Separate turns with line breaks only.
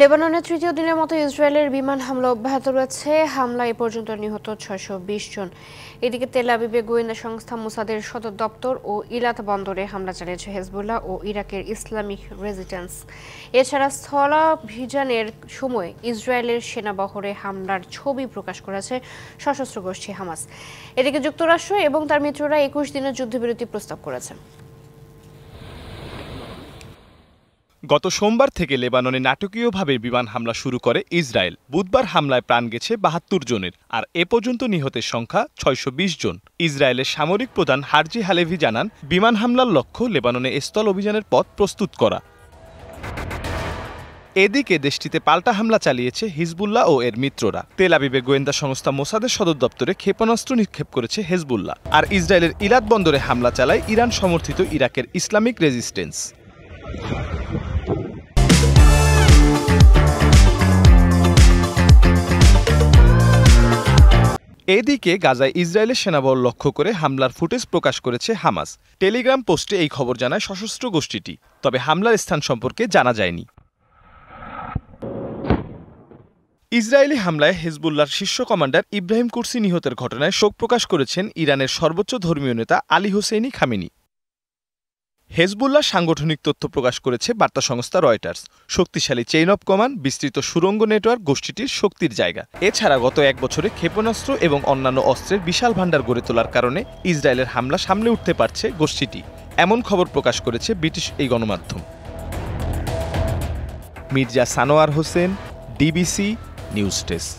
লেবাননের তৃতীয় দিনের মতো ইসরায়েলের বিমান হামলা অব্যাহত রয়েছে। হামলায় এ পর্যন্ত নিহত ৬২০ জন। এদিকে তেল আবিবে গোয়েন্দা সংস্থা মোসাদের সদর দপ্তর ও ইলাত বন্দরে হামলা চালিয়েছে হেজবুল্লাহ ও ইরাকের ইসলামিক রেজিস্ট্যান্স। এছাড়া স্থলাভিযানের সময় ইসরায়েলের সেনাবহরে হামলার ছবি প্রকাশ করেছে সশস্ত্র গোষ্ঠী হামাস। এদিকে যুক্তরাষ্ট্র এবং তার মিত্ররা ২১ দিনের যুদ্ধবিরতি প্রস্তাব করেছে।
গত সোমবার থেকে লেবাননে নাটকীয়ভাবে বিমান হামলা শুরু করে ইসরায়েল। বুধবার হামলায় প্রাণ গেছে ৭২ জনের, আর এ পর্যন্ত নিহতের সংখ্যা ৬২০ জন। ইসরায়েলের সামরিক প্রধান হার্জি হালেভি জানান, বিমান হামলার লক্ষ্য লেবাননে স্থল অভিযানের পথ প্রস্তুত করা। এদিকে দেশটিতে পাল্টা হামলা চালিয়েছে হিজবুল্লাহ ও এর মিত্ররা। তেল আবিবে গোয়েন্দা সংস্থা মোসাদের সদর দপ্তরে ক্ষেপণাস্ত্র নিক্ষেপ করেছে হেজবুল্লাহ, আর ইসরায়েলের ইলাত বন্দরে হামলা চালায় ইরান সমর্থিত ইরাকের ইসলামিক রেজিস্ট্যান্স। এদিকে গাজায় ইসরায়েলের সেনাবল লক্ষ্য করে হামলার ফুটেজ প্রকাশ করেছে হামাস। টেলিগ্রাম পোস্টে এই খবর জানায় সশস্ত্র গোষ্ঠীটি, তবে হামলার স্থান সম্পর্কে জানা যায়নি। ইসরায়েলি হামলায় হেজবুল্লাহর শীর্ষ কমান্ডার ইব্রাহিম কুরসি নিহতের ঘটনায় শোক প্রকাশ করেছেন ইরানের সর্বোচ্চ ধর্মীয় নেতা আলী হোসেইনি খামেনি। হেজবুল্লাহ সাংগঠনিক তথ্য প্রকাশ করেছে বার্তা সংস্থা রয়টার্স। শক্তিশালী চেইন অব কমান্ড, বিস্তৃত সুড়ঙ্গ নেটওয়ার্ক গোষ্ঠীটির শক্তির জায়গা। এছাড়া গত এক বছরে ক্ষেপণাস্ত্র এবং অন্যান্য অস্ত্রের বিশাল ভাণ্ডার গড়ে তোলার কারণে ইসরায়েলের হামলা সামলে উঠতে পারছে গোষ্ঠীটি, এমন খবর প্রকাশ করেছে ব্রিটিশ এই গণমাধ্যম। Mirza Sanowar Hossain, DBC news desk.